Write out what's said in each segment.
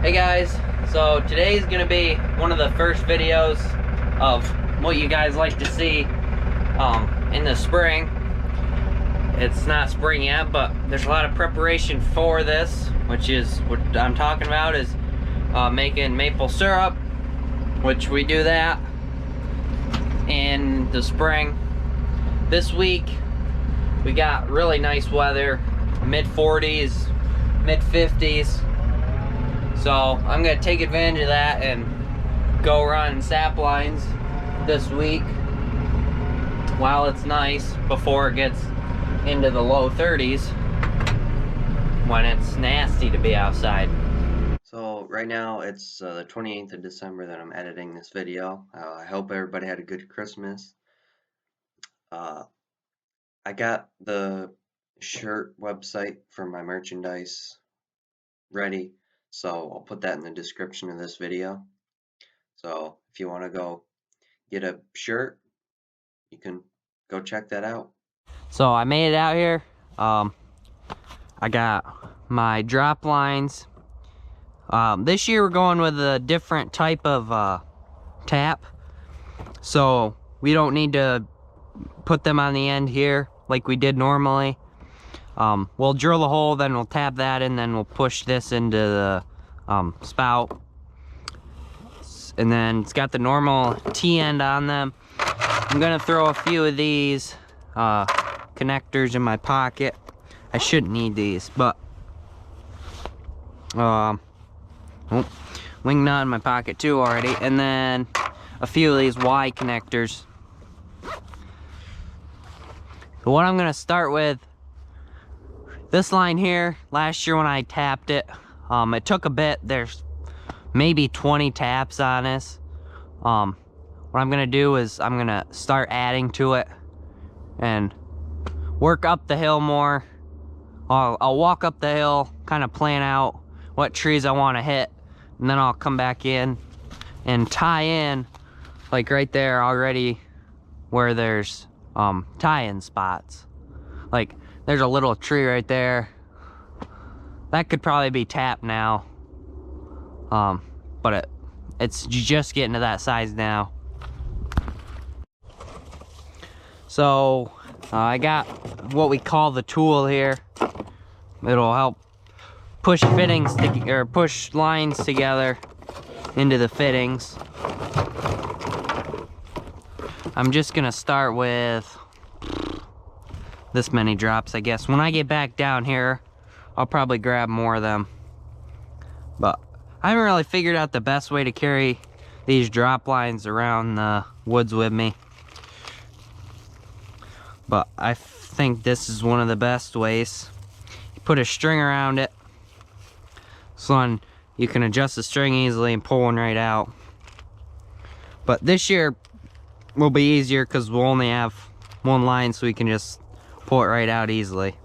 Hey guys, so today is gonna be one of the first videos of what you guys like to see in the spring. It's not spring yet, but there's a lot of preparation for this, which is what I'm talking about is making maple syrup, which we do that in the spring. This week we got really nice weather, mid 40s, mid 50s. So I'm gonna take advantage of that and go run sap lines this week while it's nice before it gets into the low 30s when it's nasty to be outside. So right now it's the 28th of December that I'm editing this video. I hope everybody had a good Christmas. I got the shirt website for my merchandise ready, so I'll put that in the description of this video. So if you want to go get a shirt, you can go check that out. So I made it out here. I got my drop lines. This year we're going with a different type of tap, so we don't need to put them on the end here like we did normally. We'll drill a hole, then we'll tap that in, then we'll push this into the spout. And then it's got the normal T-end on them. I'm gonna throw a few of these connectors in my pocket. I shouldn't need these, but wing nut in my pocket too already. And then a few of these Y connectors. So what I'm gonna start with, this line here, last year when I tapped it, it took a bit. There's maybe 20 taps on this. What I'm gonna do is I'm gonna start adding to it and work up the hill more. I'll walk up the hill, kind of plan out what trees I want to hit, and then I'll come back in and tie in, like right there already where there's tie-in spots. Like there's a little tree right there that could probably be tapped now, but it's just getting to that size now. So I got what we call the tool here. It'll help push fittings or push lines together into the fittings. I'm just gonna start with this many drops, I guess. When I get back down here, I'll probably grab more of them. But I haven't really figured out the best way to carry these drop lines around the woods with me. But I think this is one of the best ways. You put a string around it, so then you can adjust the string easily and pull one right out. But this year will be easier because we'll only have one line, so we can just pull it right out easily.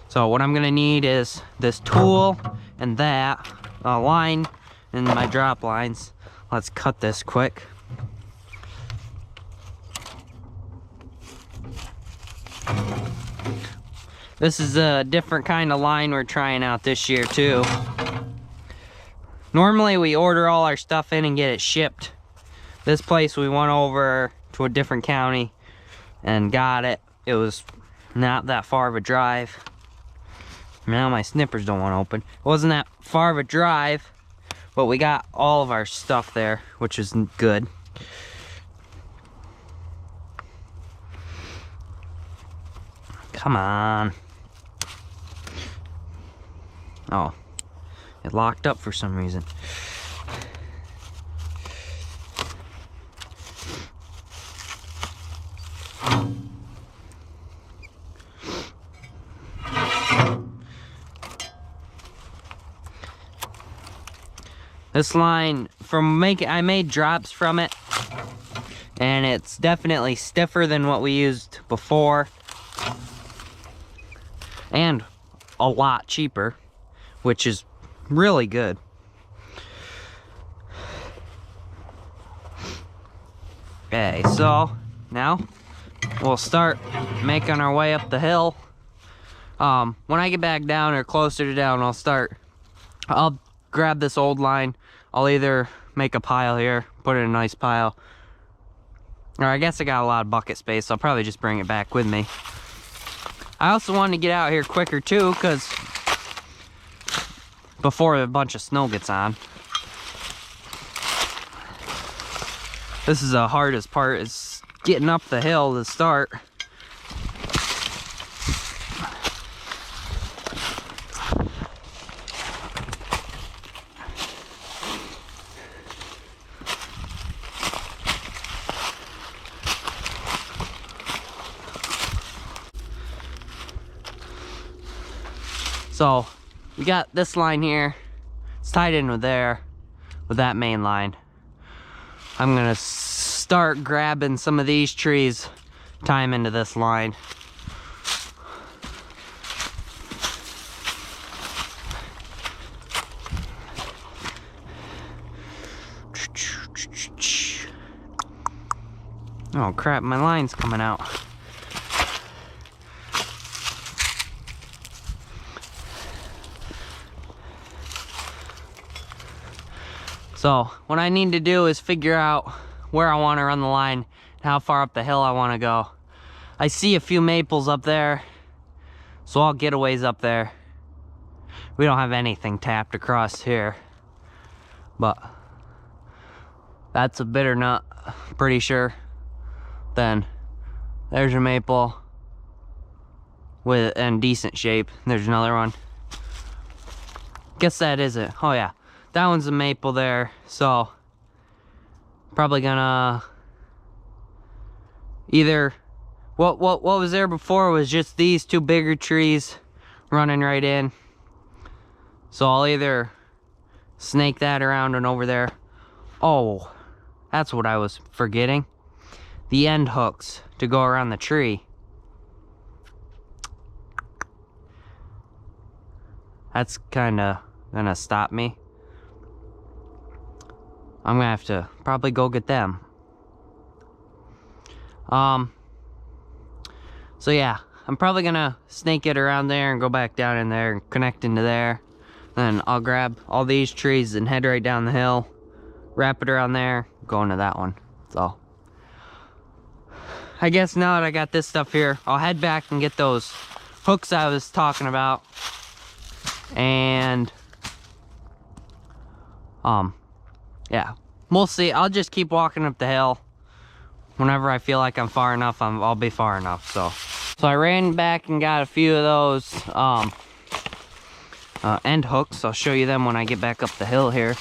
So what I'm gonna need is this tool and that line and my drop lines. Let's cut this quick. This is a different kind of line we're trying out this year too. Normally we order all our stuff in and get it shipped. This place we went over to a different county and got it. It was not that far of a drive. Now my snippers don't want to open. It wasn't that far of a drive, but we got all of our stuff there, which is good. Come on. Oh, it locked up for some reason. This line, I made drops from it, and it's definitely stiffer than what we used before, and a lot cheaper, which is really good. Okay, so now we'll start making our way up the hill. When I get back down or closer to down, I'll grab this old line. I'll either make a pile here, put it in a nice pile, or I guess I got a lot of bucket space, so I'll probably just bring it back with me. I also wanted to get out here quicker too, because before a bunch of snow gets on. This is the hardest part, is getting up the hill to start. So we got this line here, it's tied in with there, with that main line. I'm gonna start grabbing some of these trees, tie them into this line. Oh crap, my line's coming out. So what I need to do is figure out where I want to run the line and how far up the hill I want to go. I see a few maples up there, so I'll get a ways up there. We don't have anything tapped across here, but that's a bitter nut, pretty sure. Then there's your maple with in decent shape. There's another one. Guess that is it. Oh yeah. That one's a maple there, so probably gonna either what was there before was just these two bigger trees running right in. So I'll either snake that around and over there. Oh, that's what I was forgetting. The end hooks to go around the tree. That's kinda gonna stop me. I'm gonna have to probably go get them. So yeah, I'm probably gonna snake it around there and go back down in there and connect into there. Then I'll grab all these trees and head right down the hill, wrap it around there, go into that one. So I guess now that I got this stuff here, I'll head back and get those hooks I was talking about. And yeah, we'll see. I'll just keep walking up the hill. Whenever I feel like I'm far enough, I'll be far enough. So I ran back and got a few of those end hooks. I'll show you them when I get back up the hill here.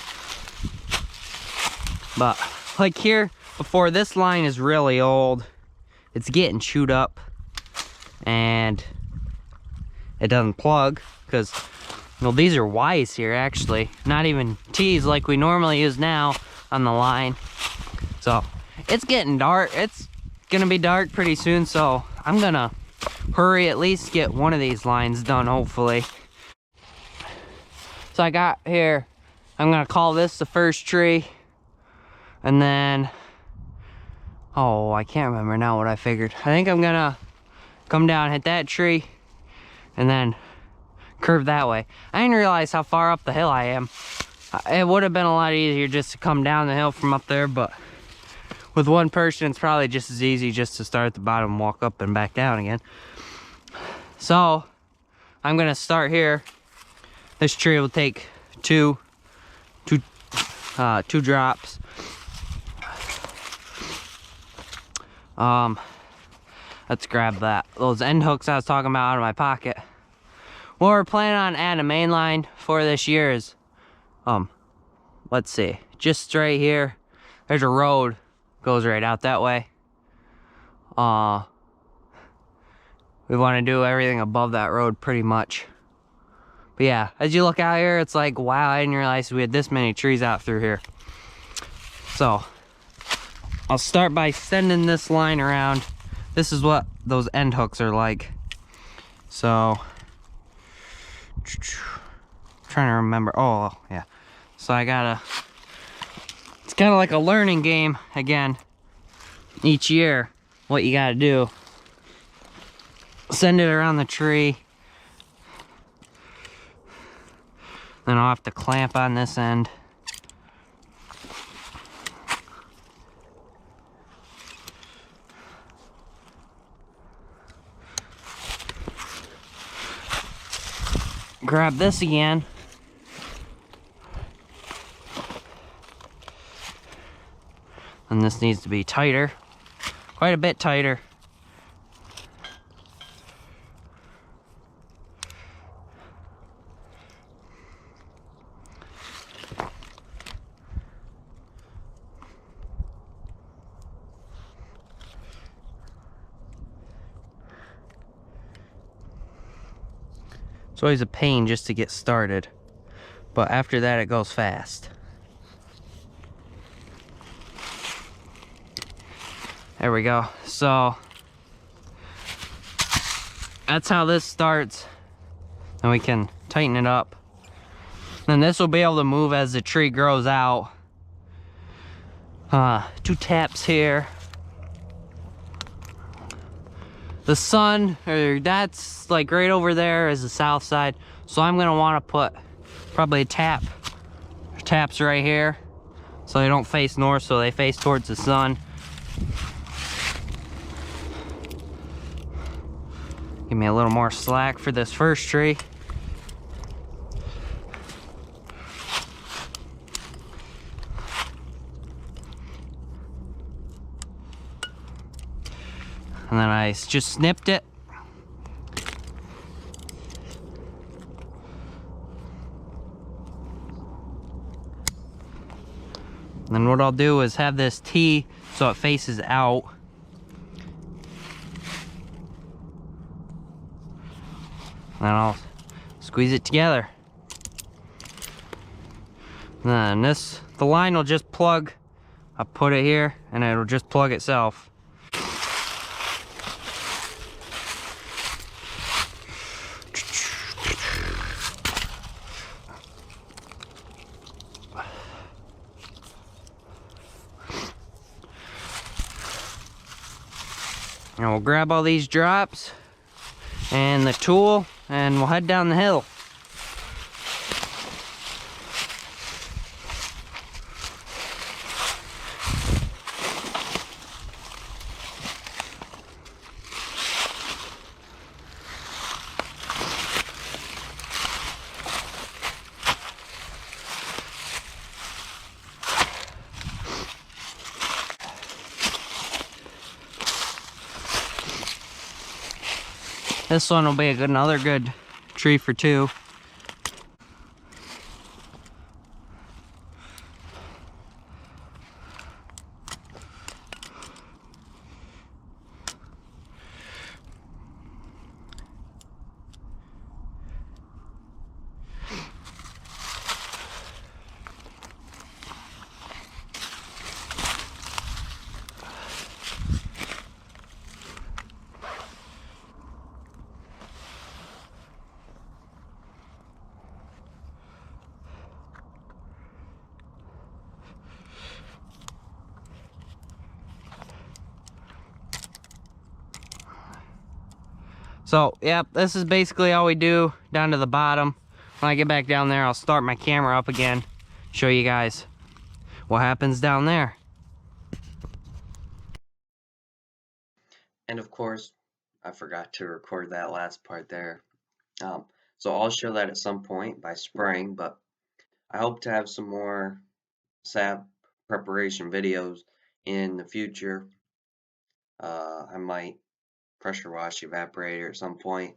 But like here, before, this line is really old. It's getting chewed up and it doesn't plug because, well, these are Ys here actually, not even Ts like we normally use now on the line. So it's getting dark. It's gonna be dark pretty soon, so I'm gonna hurry, at least get one of these lines done, hopefully. So I got here, I'm gonna call this the first tree, and then, oh, I can't remember now what I figured. I think I'm gonna come down, hit that tree, and then curve that way. I didn't realize how far up the hill I am. It would have been a lot easier just to come down the hill from up there, but with one person, it's probably just as easy just to start at the bottom and walk up and back down again. So I'm gonna start here. This tree will take two drops. Let's grab that. Those end hooks I was talking about out of my pocket. What we're planning on adding a main line for this year is, let's see, just straight here. There's a road, goes right out that way. We want to do everything above that road pretty much. But yeah, as you look out here, it's like, wow, I didn't realize we had this many trees out through here. So I'll start by sending this line around. This is what those end hooks are like. So trying to remember. Oh yeah, so I gotta, it's kind of like a learning game again each year, what you gotta do. Send it around the tree, Then I'll have to clamp on this end. Grab this again. And this needs to be tighter, quite a bit tighter. It's always a pain just to get started, but after that it goes fast. There we go. So that's how this starts, and we can tighten it up. Then this will be able to move as the tree grows out. 2 taps here. The sun, or that's like right over there is the south side, so I'm gonna want to put probably taps right here, so they don't face north, so they face towards the sun. Give me a little more slack for this first tree. And then I just snipped it. And then what I'll do is have this T so it faces out. And then I'll squeeze it together. And then the line will just plug. I'll put it here and it'll just plug itself. And we'll grab all these drops and the tool and we'll head down the hill. This one will be another good tree for 2. So, yep, this is basically all we do down to the bottom. When I get back down there, I'll start my camera up again, show you guys what happens down there. And of course, I forgot to record that last part there. So I'll show that at some point by spraying, but I hope to have some more sap preparation videos in the future. I might pressure wash the evaporator at some point.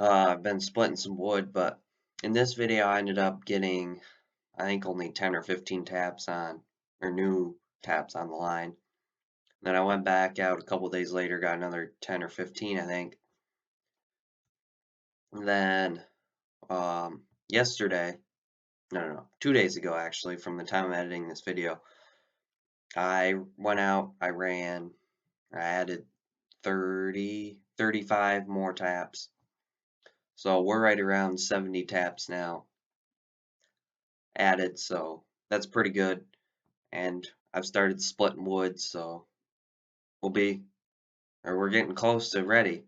I've been splitting some wood, but in this video I ended up getting, I think, only 10 or 15 taps on, or new taps on the line. Then I went back out a couple days later, got another 10 or 15, I think. And then yesterday, no, 2 days ago actually, from the time I'm editing this video, I went out, I added 35 more taps. So we're right around 70 taps now added, so that's pretty good. And I've started splitting wood, so we're getting close to ready.